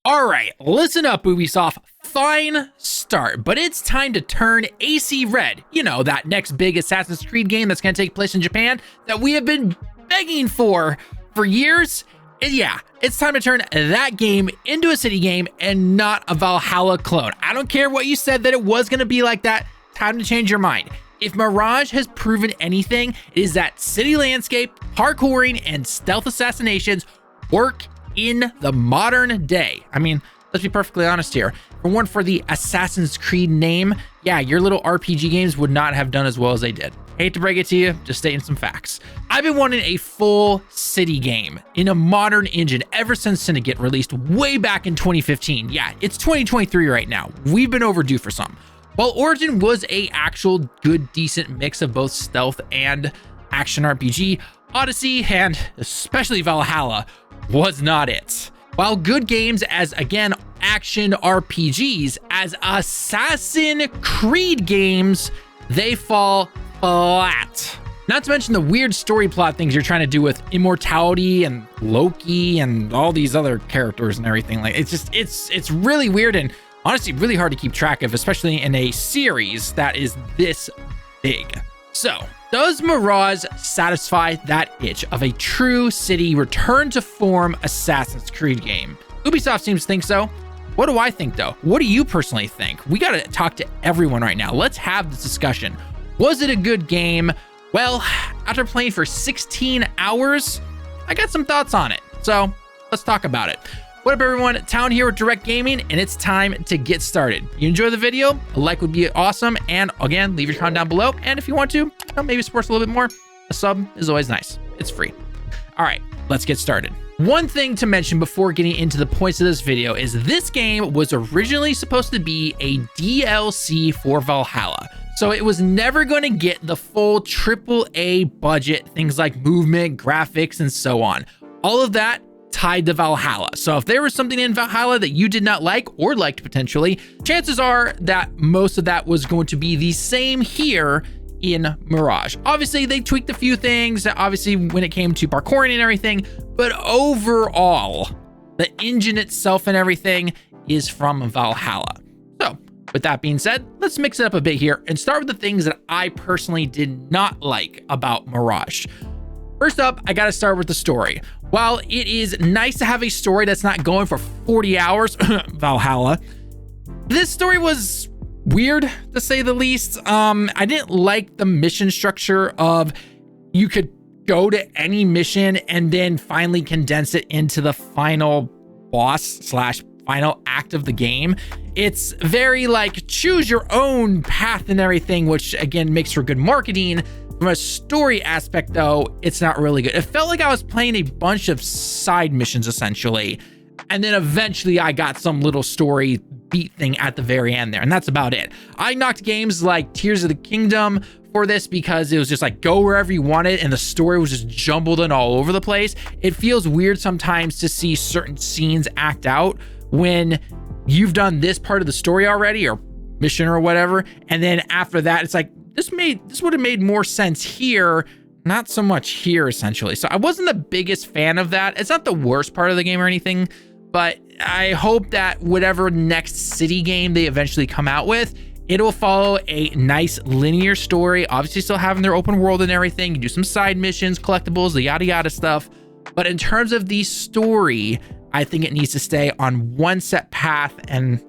All right, listen up, Ubisoft. Fine start, but it's time to turn AC red. You know, that next big Assassin's Creed game that's going to take place in Japan that we have been begging for years. And yeah, it's time to turn that game into a city game and not a Valhalla clone. I don't care what you said that it was going to be like that. Time to change your mind. If Mirage has proven anything, it is that city landscape, parkouring, and stealth assassinations work in the modern day. I mean, let's be perfectly honest here. For the Assassin's Creed name, yeah, your little RPG games would not have done as well as they did. Hate to break it to you, just stating some facts. I've been wanting a full city game in a modern engine ever since Syndicate released way back in 2015. Yeah, it's 2023 right now. We've been overdue for some. While Origin was a actual good, decent mix of both stealth and action RPG, Odyssey, and especially Valhalla, was not it. While good games as, again, action RPGs, as Assassin's Creed games, they fall flat. Not to mention the weird story plot things you're trying to do with immortality and Loki and all these other characters and everything. Like, it's really weird and honestly really hard to keep track of, especially in a series that is this big. So, does Mirage satisfy that itch of a true city return to form Assassin's Creed game? Ubisoft seems to think so. What do I think though? What do you personally think? We gotta talk to everyone right now. Let's have this discussion. Was it a good game? Well, after playing for 16 hours, I got some thoughts on it. So let's talk about it. What up everyone, Tallen here with Direct Gaming, and it's time to get started. You enjoy the video? A like would be awesome, and again, leave your comment down below, and if you want to, maybe support us a little bit more, a sub is always nice. It's free. All right, let's get started. One thing to mention before getting into the points of this video is this game was originally supposed to be a DLC for Valhalla. So it was never going to get the full AAA budget, things like movement, graphics, and so on. All of that tied to Valhalla. So if there was something in Valhalla that you did not like or liked potentially, chances are that most of that was going to be the same here in Mirage. Obviously, they tweaked a few things, obviously when it came to parkouring and everything, but overall, the engine itself and everything is from Valhalla. So with that being said, let's mix it up a bit here and start with the things that I personally did not like about Mirage. First up, I gotta start with the story. While it is nice to have a story that's not going for 40 hours, Valhalla, this story was weird to say the least. I didn't like the mission structure of you could go to any mission and then finally condense it into the final boss slash final act of the game. It's very like choose your own path and everything, which again makes for good marketing. From a story aspect though, it's not really good. It felt like I was playing a bunch of side missions essentially, and then eventually I got some little story beat thing at the very end there, and that's about it. I knocked games like Tears of the Kingdom for this because it was just like go wherever you wanted and the story was just jumbled and all over the place. It feels weird sometimes to see certain scenes act out when you've done this part of the story already or mission or whatever, and then after that it's like this would have made more sense here, not so much here essentially. So I wasn't the biggest fan of that. It's not the worst part of the game or anything, but I hope that whatever next city game they eventually come out with, it'll follow a nice linear story, obviously still having their open world and everything. You do some side missions, collectibles, the yada yada stuff. But in terms of the story, I think it needs to stay on one set path and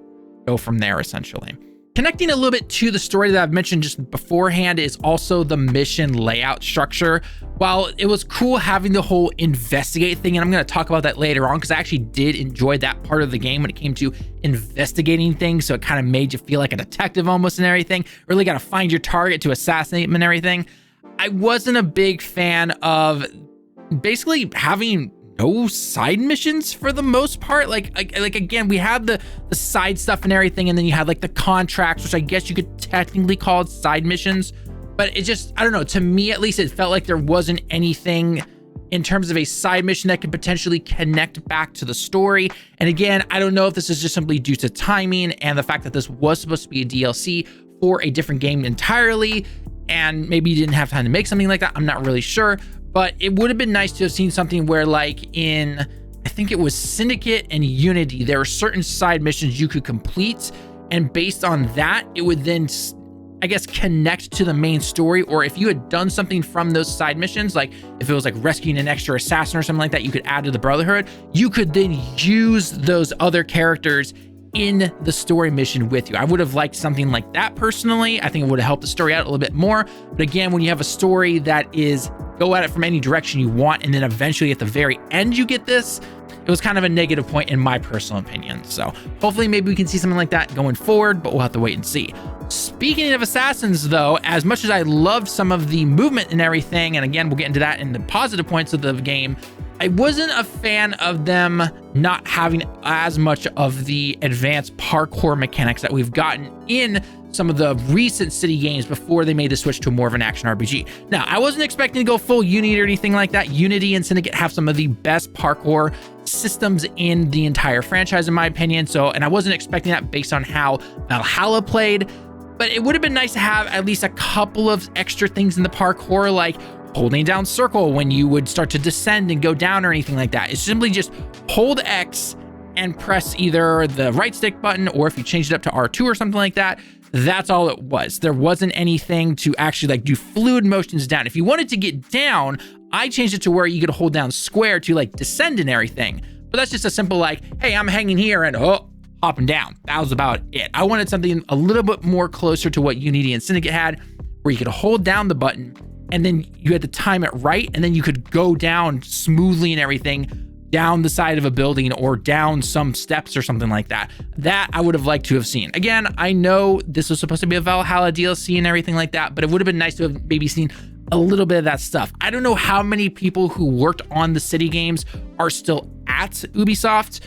go from there essentially. Connecting a little bit to the story that I've mentioned just beforehand is also the mission layout structure. While it was cool having the whole investigate thing, and I'm going to talk about that later on because I actually did enjoy that part of the game when it came to investigating things. So it kind of made you feel like a detective almost and everything. Really got to find your target to assassinate them and everything. I wasn't a big fan of basically having no side missions for the most part. Like again, we have the side stuff and everything, and then you have like the contracts, which I guess you could technically call side missions, but it just, I don't know, to me at least, it felt like there wasn't anything in terms of a side mission that could potentially connect back to the story. And again, I don't know if this is just simply due to timing and the fact that this was supposed to be a DLC for a different game entirely, and maybe you didn't have time to make something like that. I'm not really sure. But it would have been nice to have seen something where like in I think it was Syndicate and Unity, there were certain side missions you could complete, and based on that, it would then, I guess, connect to the main story. Or if you had done something from those side missions, like if it was like rescuing an extra assassin or something like that, you could add to the Brotherhood, you could then use those other characters in the story mission with you. I would have liked something like that personally. I think it would have helped the story out a little bit more. But again, when you have a story that is go at it from any direction you want, and then eventually at the very end you get this, it was kind of a negative point in my personal opinion. So hopefully maybe we can see something like that going forward, but we'll have to wait and see. Speaking of assassins though, as much as I loved some of the movement and everything, and again, we'll get into that in the positive points of the game, I wasn't a fan of them not having as much of the advanced parkour mechanics that we've gotten in some of the recent City games before they made the switch to more of an action RPG. Now, I wasn't expecting to go full Unity or anything like that. Unity and Syndicate have some of the best parkour systems in the entire franchise, in my opinion. So, and I wasn't expecting that based on how Valhalla played, but it would have been nice to have at least a couple of extra things in the parkour, like holding down circle when you would start to descend and go down or anything like that. It's simply just hold X and press either the right stick button, or if you change it up to R2 or something like that, that's all it was. There wasn't anything to actually like do fluid motions down. If you wanted to get down, I changed it to where you could hold down square to like descend and everything. But that's just a simple like, hey, I'm hanging here and hopping down. That was about it. I wanted something a little bit more closer to what Unity and Syndicate had, where you could hold down the button and then you had to time it right, and then you could go down smoothly and everything down the side of a building or down some steps or something like that. That I would have liked to have seen. Again, I know this was supposed to be a Valhalla DLC and everything like that, but it would have been nice to have maybe seen a little bit of that stuff. I don't know how many people who worked on the City games are still at Ubisoft.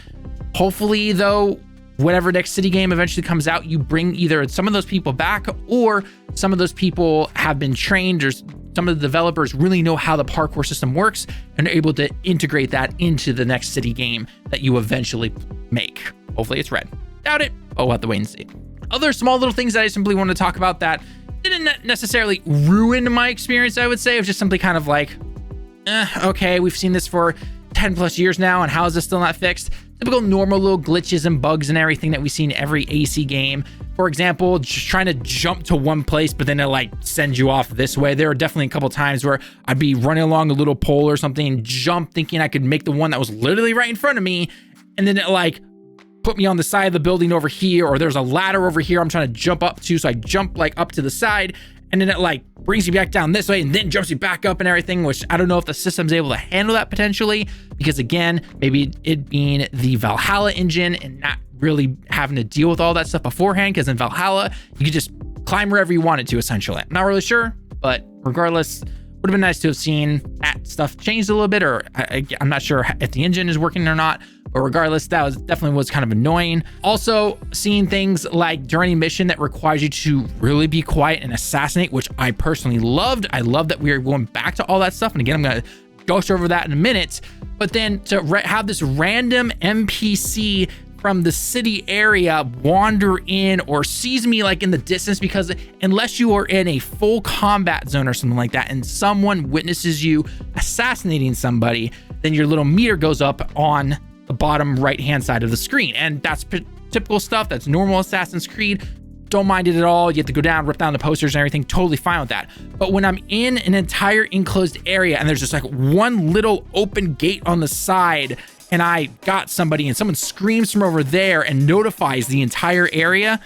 Hopefully though, whatever next City game eventually comes out, you bring either some of those people back, or some of those people have been trained, or some of the developers really know how the parkour system works and are able to integrate that into the next City game that you eventually make. Hopefully it's Red. Doubt it, but we'll have to wait and see. Other small little things that I simply want to talk about that didn't necessarily ruin my experience, I would say. It was just simply kind of like, okay, we've seen this for 10 plus years now, and how is this still not fixed? Typical normal little glitches and bugs and everything that we see in every AC game. For example, just trying to jump to one place, but then it like sends you off this way. There are definitely a couple times where I'd be running along a little pole or something and jump thinking I could make the one that was literally right in front of me, and then it like put me on the side of the building over here, or there's a ladder over here I'm trying to jump up to, so I jump like up to the side, and then it like brings you back down this way and then jumps you back up and everything, which I don't know if the system's able to handle that potentially, because again, maybe it being the Valhalla engine and not really having to deal with all that stuff beforehand, because in Valhalla, you could just climb wherever you wanted to, essentially. I'm not really sure, but regardless, would have been nice to have seen that stuff changed a little bit, or I'm not sure if the engine is working or not, but regardless, that was definitely kind of annoying. Also, seeing things like during a mission that requires you to really be quiet and assassinate, which I personally loved. I love that we are going back to all that stuff. And again, I'm going to gush over that in a minute, but then to have this random NPC from the city area wander in or sees me like in the distance, because unless you are in a full combat zone or something like that and someone witnesses you assassinating somebody, then your little meter goes up on the bottom right hand side of the screen. And that's typical stuff. That's normal Assassin's Creed. Don't mind it at all. You have to go down, rip down the posters and everything. Totally fine with that. But when I'm in an entire enclosed area and there's just like one little open gate on the side, and I got somebody and someone screams from over there and notifies the entire area,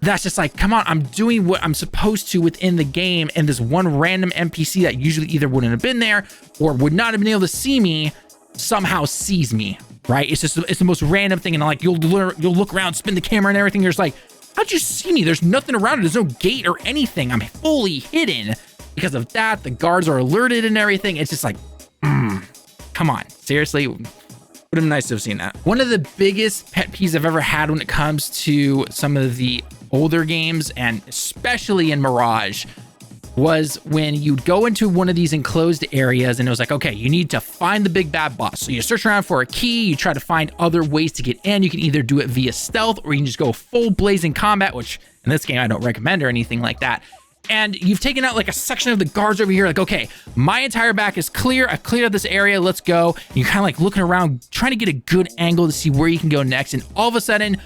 that's just like, come on, I'm doing what I'm supposed to within the game, and this one random NPC that usually either wouldn't have been there or would not have been able to see me somehow sees me, right? It's the most random thing, and like you'll look around, spin the camera and everything, you're just like, how'd you see me? There's nothing around it. There's no gate or anything. I'm fully hidden. Because of that, the guards are alerted and everything. It's just like, come on, seriously. Would have been nice to have seen that. One of the biggest pet peeves I've ever had when it comes to some of the older games, and especially in Mirage, was when you'd go into one of these enclosed areas and it was like, okay, you need to find the big bad boss. So you search around for a key, you try to find other ways to get in. You can either do it via stealth, or you can just go full blazing combat, which in this game I don't recommend or anything like that. and you've taken out like a section of the guards over here. Like, okay, my entire back is clear. I've cleared out this area. Let's go. And you're kind of like looking around, trying to get a good angle to see where you can go next. And all of a sudden,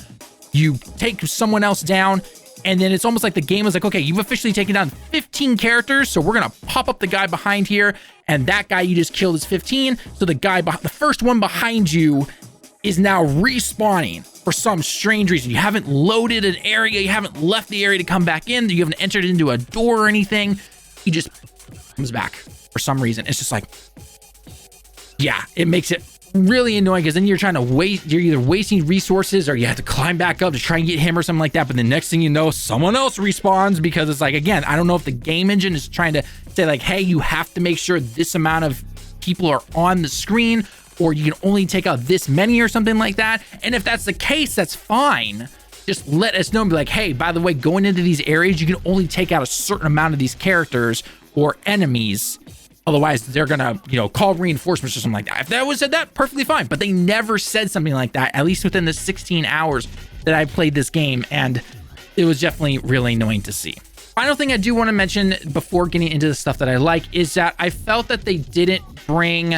you take someone else down. And then it's almost like the game is like, okay, you've officially taken down 15 characters. So we're going to pop up the guy behind here. And that guy you just killed is 15. So the guy, the first one behind you is now respawning for some strange reason. You haven't loaded an area. You haven't left the area to come back in. You haven't entered into a door or anything. He just comes back for some reason. It's just like, yeah, it makes it really annoying because then you're trying to waste, you're either wasting resources or you have to climb back up to try and get him or something like that. But the next thing you know, someone else respawns because it's like, again, I don't know if the game engine is trying to say like, hey, you have to make sure this amount of people are on the screen, or you can only take out this many or something like that. And if that's the case, that's fine. Just let us know and be like, hey, by the way, going into these areas, you can only take out a certain amount of these characters or enemies. Otherwise, they're gonna, call reinforcements or something like that. If that was said that, perfectly fine. But they never said something like that, at least within the 16 hours that I played this game. And it was definitely really annoying to see. Final thing I do want to mention before getting into the stuff that I like is that I felt that they didn't bring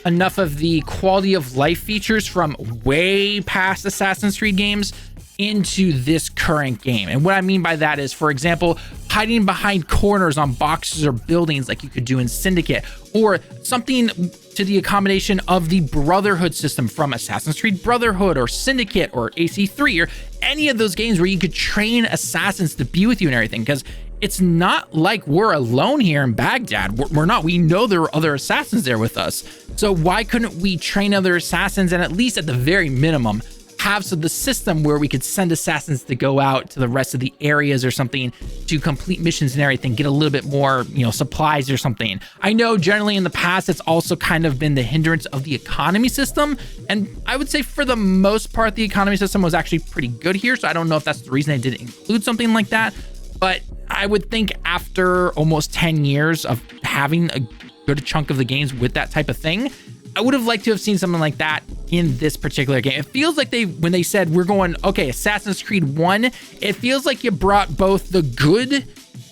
enough of the quality of life features from way past Assassin's Creed games into this current game. And what I mean by that is, for example, hiding behind corners on boxes or buildings like you could do in Syndicate, or something to the accommodation of the Brotherhood system from Assassin's Creed Brotherhood or Syndicate or AC3 or any of those games where you could train assassins to be with you and everything. Because it's not like we're alone here in Baghdad. We're not. We know there are other assassins there with us. So why couldn't we train other assassins and at least at the very minimum have the system where we could send assassins to go out to the rest of the areas or something to complete missions and everything, get a little bit more, supplies or something. I know generally in the past, it's also kind of been the hindrance of the economy system. And I would say for the most part, the economy system was actually pretty good here. So I don't know if that's the reason they didn't include something like that. But I would think after almost 10 years of having a good chunk of the games with that type of thing, I would have liked to have seen something like that in this particular game. It feels like when they said we're going, okay, Assassin's Creed 1, it feels like you brought both the good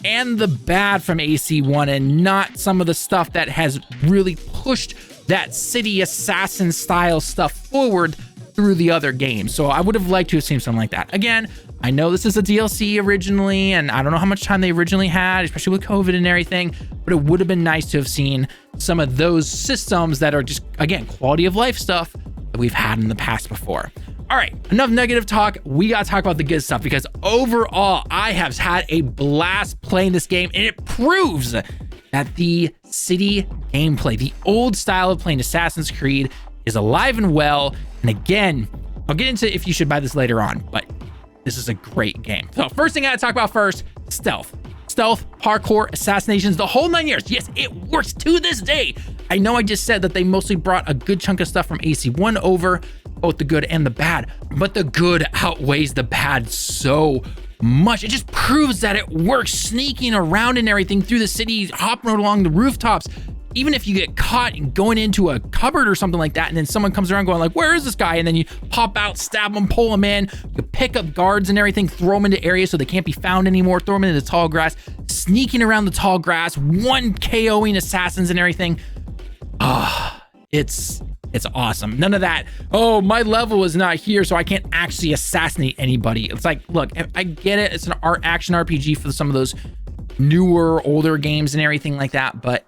and the bad from AC1 and not some of the stuff that has really pushed that city assassin style stuff forward through the other games. So I would have liked to have seen something like that. Again, I know this is a DLC originally, and I don't know how much time they originally had, especially with COVID and everything, but it would have been nice to have seen some of those systems that are just, again, quality of life stuff that we've had in the past before. All right, enough negative talk. We got to talk about the good stuff, because overall, I have had a blast playing this game, and it proves that the city gameplay, the old style of playing Assassin's Creed, is alive and well. And again, I'll get into if you should buy this later on, but this is a great game. So first thing I gotta talk about first, stealth. Stealth, parkour, assassinations, the whole 9 years. Yes, it works to this day. I know I just said that they mostly brought a good chunk of stuff from AC1 over, both the good and the bad, but the good outweighs the bad so much. It just proves that it works, sneaking around and everything through the city, hopping along the rooftops. Even if you get caught and going into a cupboard or something like that, and then someone comes around going like, where is this guy? And then you pop out, stab them, pull them in, you pick up guards and everything, throw them into areas so they can't be found anymore, throw them into the tall grass, sneaking around the tall grass, one KOing assassins and everything. It's awesome. None of that, oh, my level is not here, so I can't actually assassinate anybody. It's like, look, I get it. It's an action RPG for some of those newer, older games and everything like that, but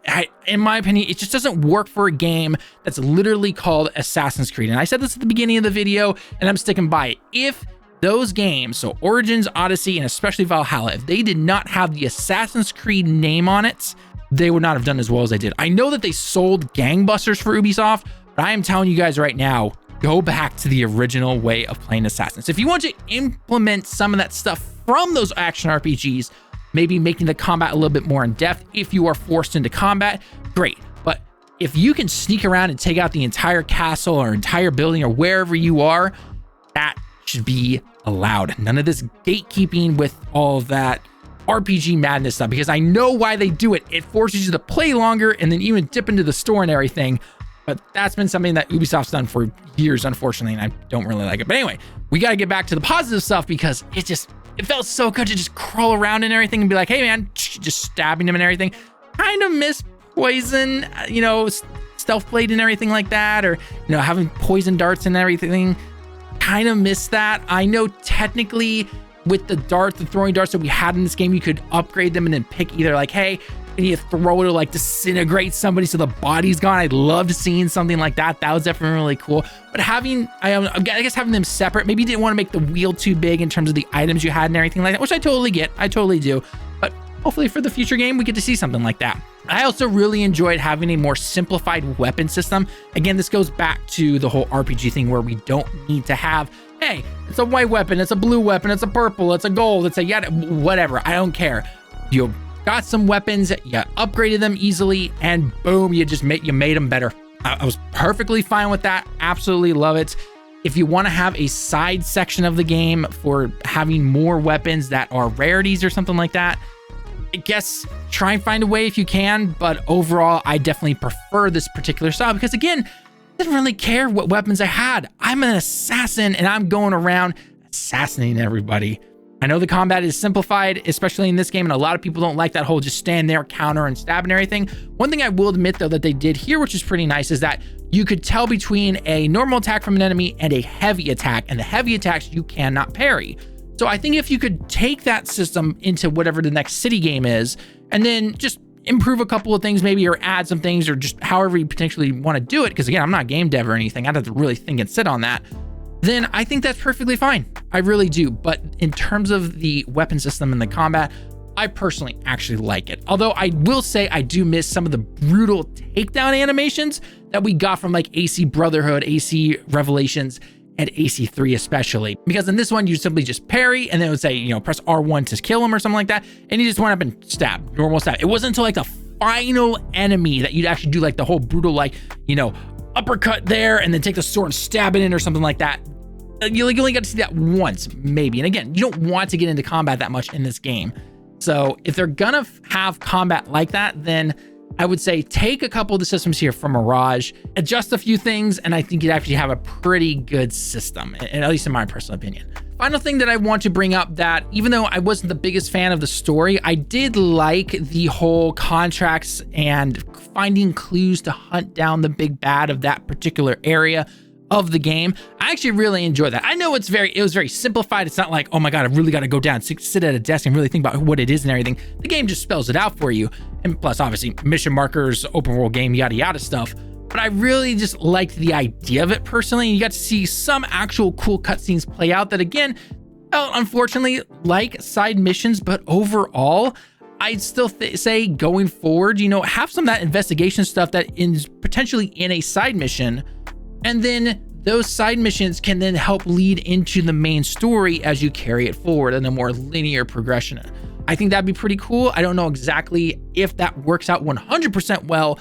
in my opinion, it just doesn't work for a game that's literally called Assassin's Creed. And I said this at the beginning of the video, and I'm sticking by it. If those games, so Origins, Odyssey, and especially Valhalla, if they did not have the Assassin's Creed name on it, they would not have done as well as they did. I know that they sold gangbusters for Ubisoft, but I am telling you guys right now, go back to the original way of playing Assassins. If you want to implement some of that stuff from those action RPGs, maybe making the combat a little bit more in depth if you are forced into combat, great. But if you can sneak around and take out the entire castle or entire building or wherever you are, that should be allowed. None of this gatekeeping with all of that RPG madness stuff, because I know why they do it. It forces you to play longer and then even dip into the store and everything. But that's been something that Ubisoft's done for years, unfortunately, and I don't really like it. But anyway, we got to get back to the positive stuff, because It felt so good to just crawl around and everything and be like, hey man, just stabbing him and everything. Kind of miss poison, you know, stealth blade and everything like that, or, you know, having poison darts and everything. Kind of miss that. I know technically with the throwing darts that we had in this game, you could upgrade them and then pick either like, hey, and you throw it to like disintegrate somebody so the body's gone. I loved seeing something like that. That was definitely really cool. But I guess having them separate, maybe you didn't want to make the wheel too big in terms of the items you had and everything like that, which I totally get. I totally do. But hopefully for the future game, we get to see something like that. I also really enjoyed having a more simplified weapon system. Again, this goes back to the whole RPG thing where we don't need to have, hey, it's a white weapon, it's a blue weapon, it's a purple, it's a gold, it's a yada, whatever. I don't care. You got some weapons, you upgraded them easily, and boom, you made them better. I was perfectly fine with that. Absolutely love it. If you want to have a side section of the game for having more weapons that are rarities or something like that, I guess try and find a way if you can, but overall, I definitely prefer this particular style because again, I didn't really care what weapons I had. I'm an assassin and I'm going around assassinating everybody. I know the combat is simplified, especially in this game, and a lot of people don't like that whole just stand there, counter, and stab and everything. One thing I will admit, though, that they did here, which is pretty nice, is that you could tell between a normal attack from an enemy and a heavy attack, and the heavy attacks you cannot parry. So I think if you could take that system into whatever the next city game is, and then just improve a couple of things maybe, or add some things, or just however you potentially want to do it, because again, I'm not game dev or anything. I'd have to really think and sit on that. Then I think that's perfectly fine. I really do. But in terms of the weapon system and the combat, I personally actually like it. Although I will say I do miss some of the brutal takedown animations that we got from like AC Brotherhood, AC Revelations, and AC3 especially. Because in this one, you simply just parry and then it would say, you know, press R1 to kill him or something like that. And you just went up and stab, normal stab. It wasn't until like the final enemy that you'd actually do like the whole brutal, like, you know, uppercut there and then take the sword and stab it in or something like that. You only got to see that once, maybe. And again, you don't want to get into combat that much in this game. So if they're gonna have combat like that, then I would say take a couple of the systems here from Mirage, adjust a few things, and I think you'd actually have a pretty good system, at least in my personal opinion. Final thing that I want to bring up, that even though I wasn't the biggest fan of the story, I did like the whole contracts and finding clues to hunt down the big bad of that particular area of the game. I actually really enjoy that. I know it was very simplified. It's not like, oh my God, I really got to go down, sit at a desk and really think about what it is and everything. The game just spells it out for you. And plus obviously mission markers, open world game, yada, yada stuff. But I really just liked the idea of it personally. You got to see some actual cool cutscenes play out that again, felt unfortunately like side missions, but overall, I'd still say going forward, you know, have some of that investigation stuff that is potentially in a side mission. And then those side missions can then help lead into the main story as you carry it forward in a more linear progression. I think that'd be pretty cool. I don't know exactly if that works out 100% well,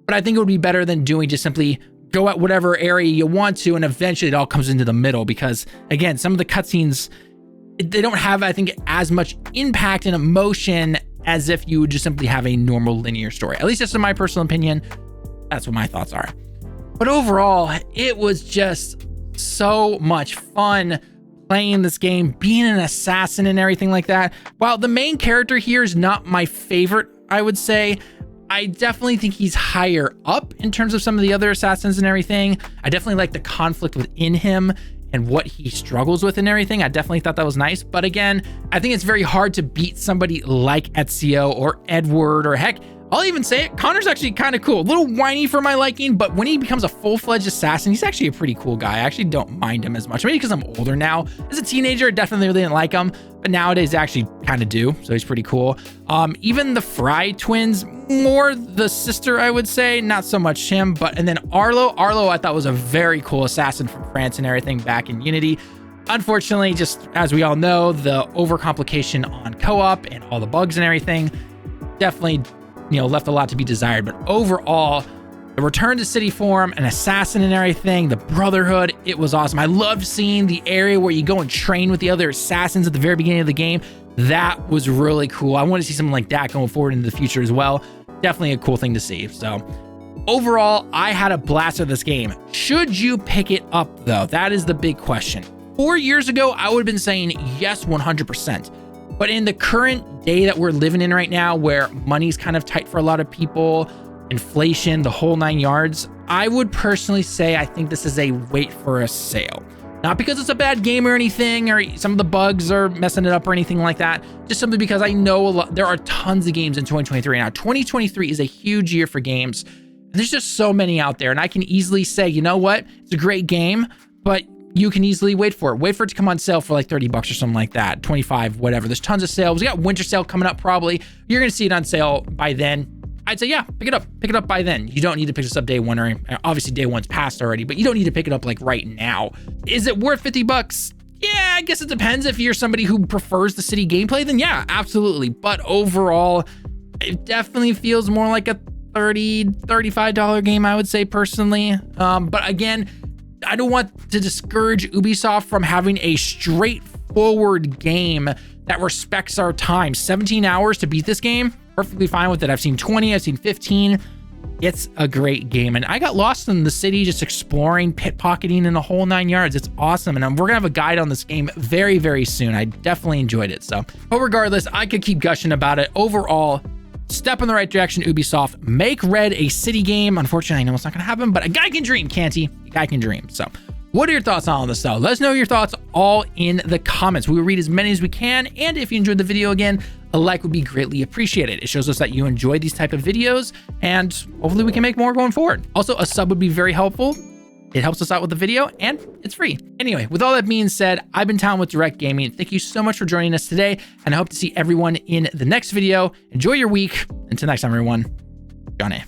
but I think it would be better than doing just simply go at whatever area you want to and eventually it all comes into the middle, because again, some of the cutscenes, they don't have, I think, as much impact and emotion as if you would just simply have a normal linear story. At least that's in my personal opinion. That's what my thoughts are. But overall, it was just so much fun playing this game, being an assassin and everything like that. While the main character here is not my favorite, I would say, I definitely think he's higher up in terms of some of the other assassins and everything. I definitely like the conflict within him and what he struggles with and everything. I definitely thought that was nice. But again, I think it's very hard to beat somebody like Ezio or Edward, or heck, I'll even say it, Connor's actually kind of cool. A little whiny for my liking, but when he becomes a full-fledged assassin, he's actually a pretty cool guy. I actually don't mind him as much. Maybe because I'm older now. As a teenager, I definitely really didn't like him, but nowadays I actually kind of do, so he's pretty cool. Even the Fry twins, more the sister, I would say, not so much him, and then Arlo I thought was a very cool assassin from France and everything back in Unity. Unfortunately, just as we all know, the overcomplication on co-op and all the bugs and everything definitely, you know, left a lot to be desired. But overall, the return to city form, an assassin and everything, the brotherhood, it was awesome. I loved seeing the area where you go and train with the other assassins at the very beginning of the game. That was really cool. I want to see something like that going forward into the future as well. Definitely a cool thing to see. So overall, I had a blast with this game. Should you pick it up though? That is the big question. 4 years ago, I would have been saying yes, 100%. But in the current day that we're living in right now, where money's kind of tight for a lot of people, inflation, the whole 9 yards, I would personally say I think this is a wait for a sale. Not because it's a bad game or anything, or some of the bugs are messing it up or anything like that. Just simply because I know there are tons of games in 2023. Now, 2023 is a huge year for games. And there's just so many out there. And I can easily say, you know what? It's a great game, but you can easily wait for it. Wait for it to come on sale for like 30 bucks or something like that, 25, whatever. There's tons of sales. We got winter sale coming up probably. You're going to see it on sale by then. I'd say, yeah, pick it up. Pick it up by then. You don't need to pick this up day one, or obviously day one's passed already, but you don't need to pick it up like right now. Is it worth 50 bucks? Yeah, I guess it depends. If you're somebody who prefers the city gameplay, then yeah, absolutely. But overall, it definitely feels more like a $30, $35 game, I would say personally. But again, I don't want to discourage Ubisoft from having a straightforward game that respects our time. 17 hours to beat this game, perfectly fine with it. I've seen 20, I've seen 15. It's a great game. And I got lost in the city just exploring, pickpocketing in the whole 9 yards. It's awesome. And we're gonna have a guide on this game very, very soon. I definitely enjoyed it. So, but regardless, I could keep gushing about it. Overall, step in the right direction, Ubisoft. Make Red a city game. Unfortunately, I know it's not gonna happen, but a guy can dream, can't he? A guy can dream. So what are your thoughts on all this though? Let us know your thoughts all in the comments. We will read as many as we can. And if you enjoyed the video, again, a like would be greatly appreciated. It shows us that you enjoy these type of videos, and hopefully we can make more going forward. Also, a sub would be very helpful. It helps us out with the video, and it's free. Anyway, with all that being said, I've been Tallen with Direct Gaming. Thank you so much for joining us today, and I hope to see everyone in the next video. Enjoy your week. Until next time, everyone, Johnny.